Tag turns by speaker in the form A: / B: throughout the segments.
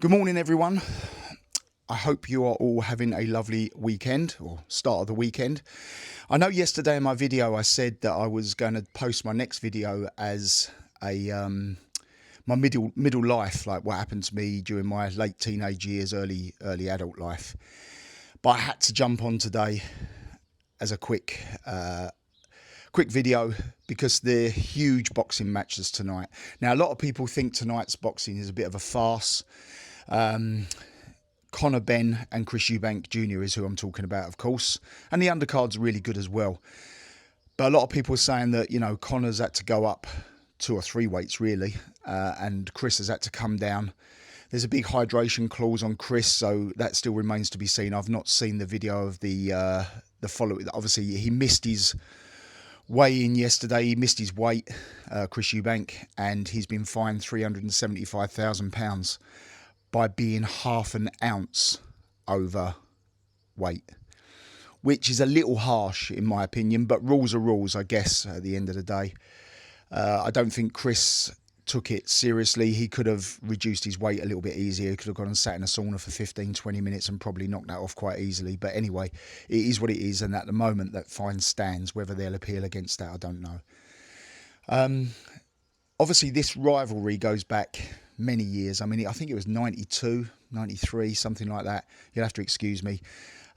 A: Good morning, everyone. I hope you are all having a lovely weekend or start of the weekend. I know yesterday in my video I said that I was going to post my next video as a my middle life, like what happened to me during my late teenage years, early adult life. But I had to jump on today as a quick video because they're huge boxing matches tonight. Now, a lot of people think tonight's boxing is a bit of a farce. Benn and Chris Eubank Jr. is who I'm talking about, of course. And the undercard's really good as well. But a lot of people are saying that, you know, Conor's had to go up 2 or 3 weights, really. And Chris has had to come down. There's a big hydration clause on Chris, so that still remains to be seen. I've not seen the video of the follow. Obviously, he missed his weigh-in yesterday. He missed his weight, Chris Eubank, and he's been fined £375,000 by being half an ounce overweight, which is a little harsh in my opinion, but rules are rules, I guess, at the end of the day. I don't think Chris took it seriously. He could have reduced his weight a little bit easier. He could have gone and sat in a sauna for 15-20 minutes and probably knocked that off quite easily. But anyway, it is what it is, and at the moment that fine stands. Whether they'll appeal against that, I don't know. Obviously, this rivalry goes back many years. I mean, I think it was 92, 93, something like that. You'll have to excuse me.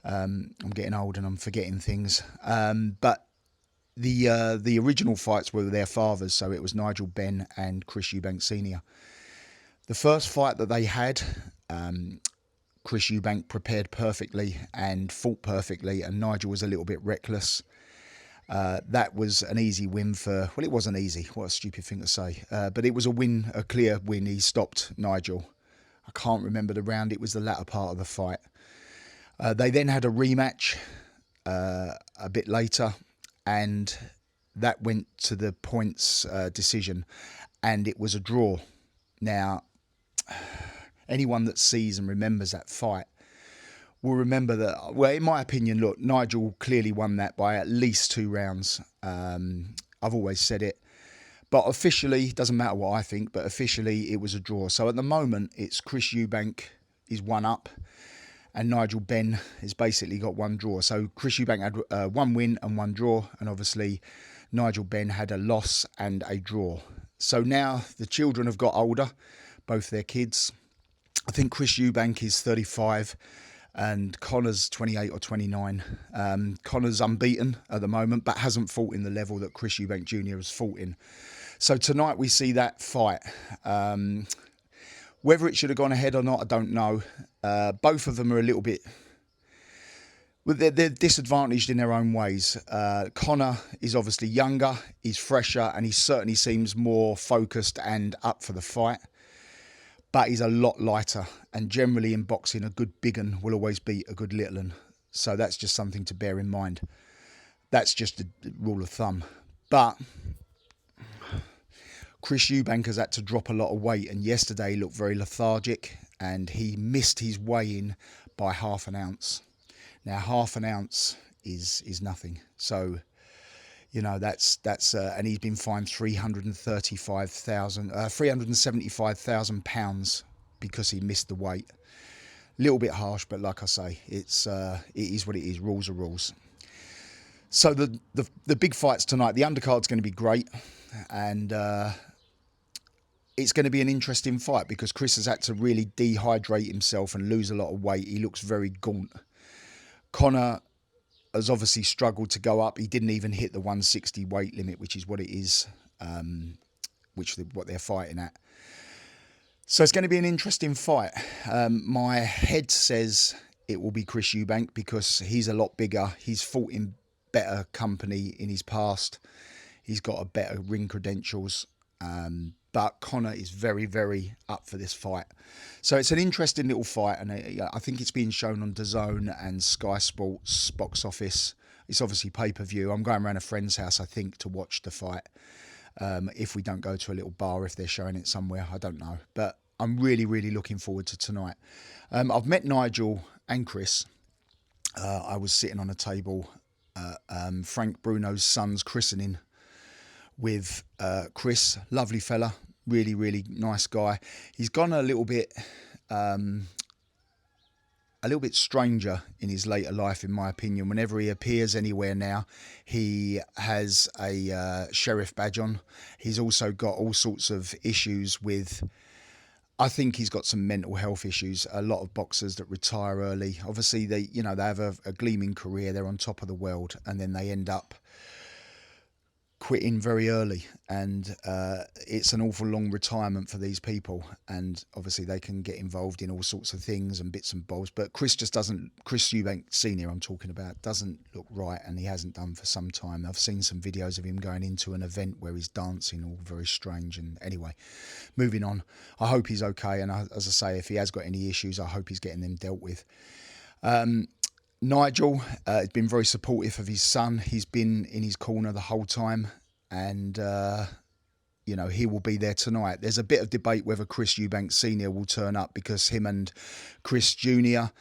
A: I'm getting old and I'm forgetting things. But the original fights were their fathers, so it was Nigel Benn and Chris Eubank Sr. The first fight that they had, Chris Eubank prepared perfectly and fought perfectly, and Nigel was a little bit reckless. That was an easy win for... Well, it wasn't easy. What a stupid thing to say. But it was a win, a clear win. He stopped Nigel. I can't remember the round. It was the latter part of the fight. They then had a rematch a bit later, and that went to the points decision, and it was a draw. Now, anyone that sees and remembers that fight will remember that, well, in my opinion, look, Nigel clearly won that by at least 2 rounds. I've always said it. But officially, doesn't matter what I think, but officially it was a draw. So at the moment, it's Chris Eubank is 1 up, and Nigel Benn has basically got 1 draw. So Chris Eubank had 1 win and 1 draw, and obviously Nigel Benn had a loss and a draw. So now the children have got older, both their kids. I think Chris Eubank is 35. And Conor's 28 or 29. Conor's unbeaten at the moment, but hasn't fought in the level that Chris Eubank Jr. has fought in. So tonight we see that fight. Whether it should have gone ahead or not, I don't know. Both of them are a little bit... Well, they're disadvantaged in their own ways. Conor is obviously younger, he's fresher, and he certainly seems more focused and up for the fight. But he's a lot lighter, and generally in boxing, a good big un will always beat a good little un. So that's just something to bear in mind. That's just a rule of thumb. But Chris Eubank has had to drop a lot of weight, and yesterday he looked very lethargic, and he missed his weigh-in by half an ounce. Now, half an ounce is nothing. So, you know, that's and he's been fined £375,000 because he missed the weight. A little bit harsh, but like I say, it is what it is. Rules are rules. So the big fights tonight, the undercard's going to be great, and it's going to be an interesting fight because Chris has had to really dehydrate himself and lose a lot of weight. He looks very gaunt. Conor has obviously struggled to go up. He didn't even hit the 160 weight limit, which is what it is, what they're fighting at. So it's going to be an interesting fight. My head says it will be Chris Eubank because he's a lot bigger. He's fought in better company in his past. He's got a better ring credentials. But Conor is very, very up for this fight. So it's an interesting little fight, and I think it's being shown on DAZN and Sky Sports box office. It's obviously pay-per-view. I'm going around a friend's house, I think, to watch the fight. If we don't go to a little bar, if they're showing it somewhere, I don't know. But I'm really, really looking forward to tonight. I've met Nigel and Chris. I was sitting on a table, Frank Bruno's son's christening with Chris, lovely fella, really, really nice guy. He's gone a little bit a little bit stranger in his later life, in my opinion. Whenever he appears anywhere now, he has a sheriff badge on. He's also got all sorts of issues with, I think he's got some mental health issues. A lot of boxers that retire early, obviously they have a gleaming career, they're on top of the world, and then they end up quitting very early, and it's an awful long retirement for these people, and obviously they can get involved in all sorts of things and bits and bobs, but Chris Eubank Senior I'm talking about, doesn't look right, and he hasn't done for some time. I've seen some videos of him going into an event where he's dancing, all very strange. And anyway, moving on, I hope he's okay, and as I say, if he has got any issues, I hope he's getting them dealt with. Nigel has been very supportive of his son. He's been in his corner the whole time, and he will be there tonight. There's a bit of debate whether Chris Eubank Senior will turn up, because him and Chris Junior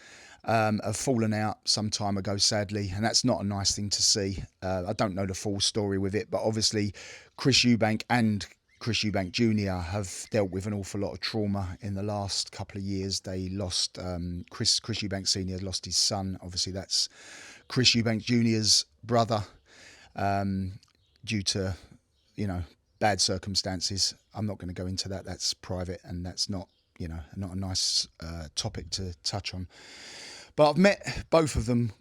A: have fallen out some time ago, sadly, and that's not a nice thing to see. I don't know the full story with it, but obviously Chris Eubank and Chris Eubank Jr. have dealt with an awful lot of trauma in the last couple of years. They lost, Chris Eubank Sr. lost his son. Obviously, that's Chris Eubank Jr.'s brother, due to, bad circumstances. I'm not going to go into that. That's private, and that's not a nice topic to touch on. But I've met both of them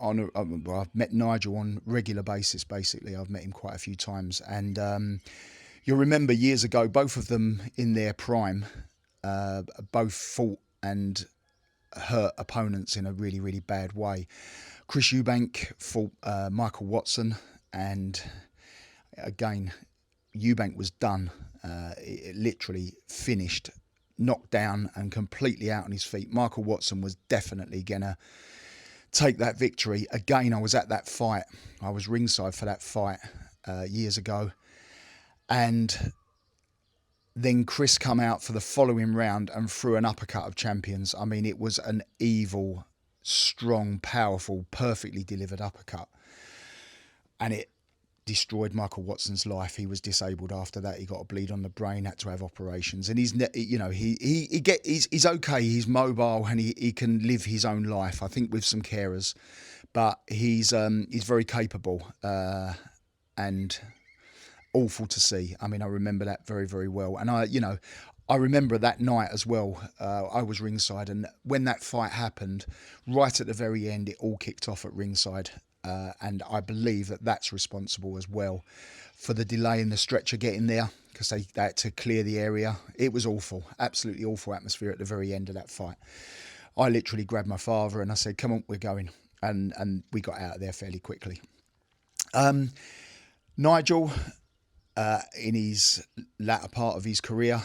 A: I've met Nigel on a regular basis, basically. I've met him quite a few times, and you'll remember years ago, both of them in their prime, both fought and hurt opponents in a really, really bad way. Chris Eubank fought Michael Watson, and again, Eubank was done. It literally finished, knocked down and completely out on his feet. Michael Watson was definitely going to take that victory. Again, I was at that fight. I was ringside for that fight years ago. And then Chris come out for the following round and threw an uppercut of champions. I mean, it was an evil, strong, powerful, perfectly delivered uppercut. And it destroyed Michael Watson's life. He was disabled after that. He got a bleed on the brain, had to have operations. And he's okay. He's mobile, and he can live his own life, I think, with some carers. But he's very capable, and awful to see. I mean, I remember that very, very well. And I remember that night as well. I was ringside, and when that fight happened, right at the very end, it all kicked off at ringside. And I believe that that's responsible as well for the delay in the stretcher getting there, because they had to clear the area. It was awful, absolutely awful atmosphere at the very end of that fight. I literally grabbed my father and I said, "Come on, we're going." And we got out of there fairly quickly. Nigel, in his latter part of his career,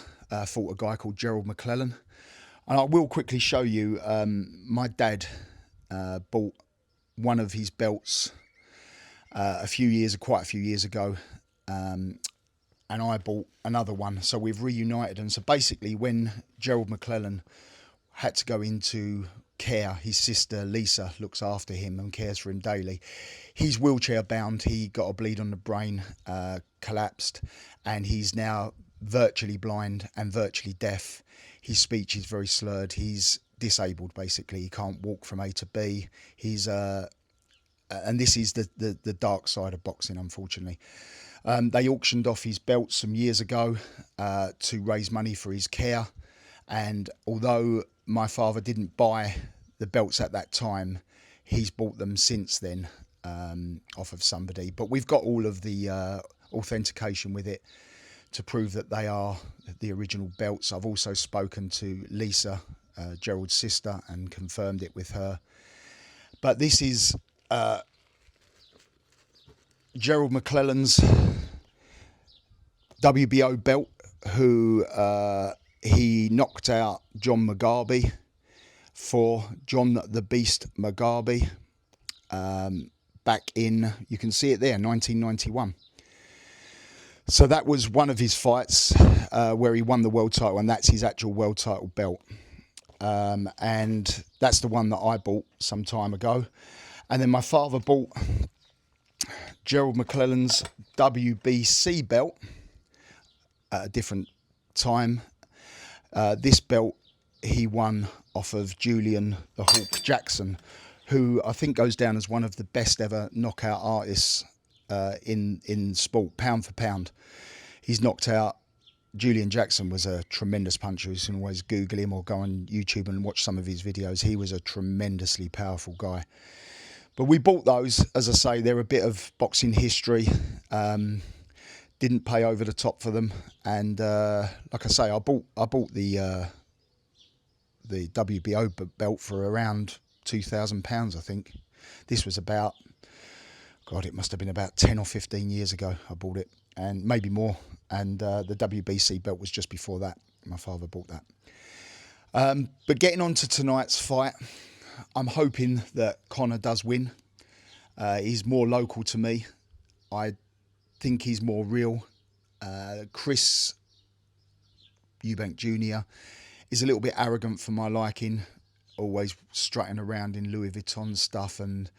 A: fought a guy called Gerald Mlelen. And I will quickly show you, my dad bought one of his belts quite a few years ago, and I bought another one. So we've reunited them. So basically, when Gerald Mlelen had to go into care, his sister Lisa looks after him and cares for him daily. He's wheelchair bound. He got a bleed on the brain, collapsed, and he's now virtually blind and virtually deaf. His speech is very slurred. He's disabled, basically. He can't walk from A to B. He's and this is the dark side of boxing, unfortunately. They auctioned off his belts some years ago to raise money for his care, and although my father didn't buy the belts at that time, he's bought them since then, off of somebody. But we've got all of the authentication with it to prove that they are the original belts. I've also spoken to Lisa, Gerald's sister, and confirmed it with her. But this is Gerald Mlelen's WBO belt, who he knocked out John Mugabe for, John the Beast Mugabe, back in, you can see it there, 1991. So that was one of his fights where he won the world title, and that's his actual world title belt. And that's the one that I bought some time ago. And then my father bought Gerald Mlelen's WBC belt at a different time. This belt he won off of Julian the Hawk Jackson, who I think goes down as one of the best ever knockout artists in sport, pound for pound. He's knocked out. Julian Jackson was a tremendous puncher. You can always Google him or go on YouTube and watch some of his videos. He was a tremendously powerful guy. But we bought those, as I say, they're a bit of boxing history. Didn't pay over the top for them, and like I say, I bought the WBO belt for around £2,000, I think. This was about, God, it must have been about 10 or 15 years ago I bought it, and maybe more. And the WBC belt was just before that. My father bought that. But getting on to tonight's fight, I'm hoping that Conor does win. He's more local to me. I think he's more real. Chris Eubank Jr. is a little bit arrogant for my liking, always strutting around in Louis Vuitton stuff, and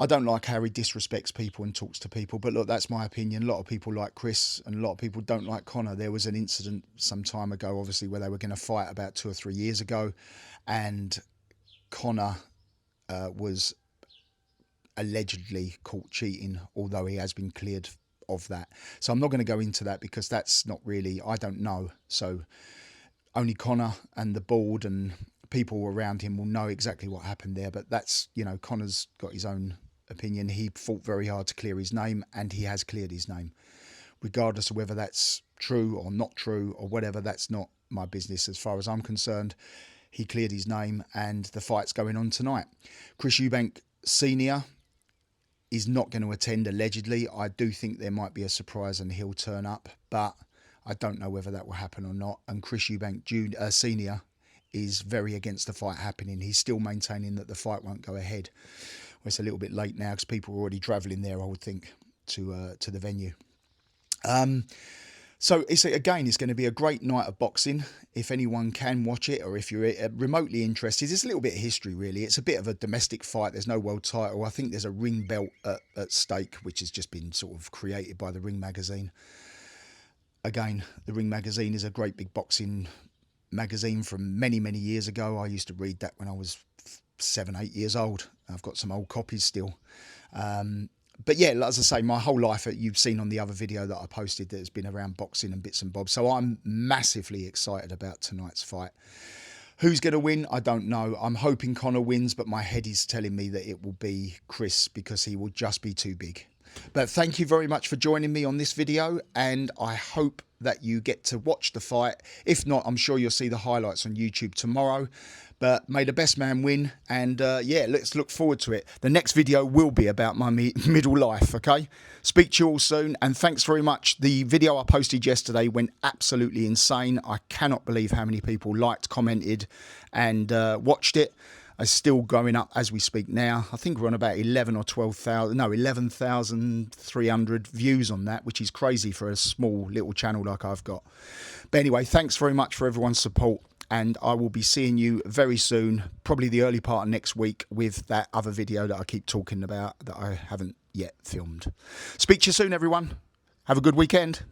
A: I don't like how he disrespects people and talks to people. But look, that's my opinion. A lot of people like Chris and a lot of people don't like Conor. There was an incident some time ago, obviously, where they were going to fight about 2 or 3 years ago, and Conor was allegedly caught cheating, although he has been cleared of that. So I'm not going to go into that because that's not really, I don't know. So only Conor and the board and people around him will know exactly what happened there. But that's, you know, Conor's got his own opinion. He fought very hard to clear his name, and he has cleared his name. Regardless of whether that's true or not true or whatever, that's not my business as far as I'm concerned. He cleared his name, and the fight's going on tonight. Chris Eubank Sr. is not going to attend, allegedly. I do think there might be a surprise and he'll turn up, but I don't know whether that will happen or not. And Chris Eubank Sr. is very against the fight happening. He's still maintaining that the fight won't go ahead. Well, it's a little bit late now because people are already travelling there, I would think, to the venue. So it's going to be a great night of boxing. If anyone can watch it, or if you're remotely interested, it's a little bit of history, really. It's a bit of a domestic fight. There's no world title. I think there's a ring belt at stake, which has just been sort of created by the Ring magazine. Again, the Ring magazine is a great big boxing magazine from many, many years ago. I used to read that when I was 7, 8 years old. I've got some old copies still. But yeah, as I say, my whole life, you've seen on the other video that I posted, that has been around boxing and bits and bobs. So I'm massively excited about tonight's fight. Who's going to win? I don't know. I'm hoping Conor wins, but my head is telling me that it will be Chris, because he will just be too big. But thank you very much for joining me on this video, and I hope that you get to watch the fight. If not, I'm sure you'll see the highlights on YouTube tomorrow. But may the best man win, and yeah, let's look forward to it. The next video will be about my middle life, okay? Speak to you all soon, and thanks very much. The video I posted yesterday went absolutely insane. I cannot believe how many people liked, commented, and watched it. It's still going up as we speak now. I think we're on about 11,300 views on that, which is crazy for a small little channel like I've got. But anyway, thanks very much for everyone's support. And I will be seeing you very soon, probably the early part of next week, with that other video that I keep talking about that I haven't yet filmed. Speak to you soon, everyone. Have a good weekend.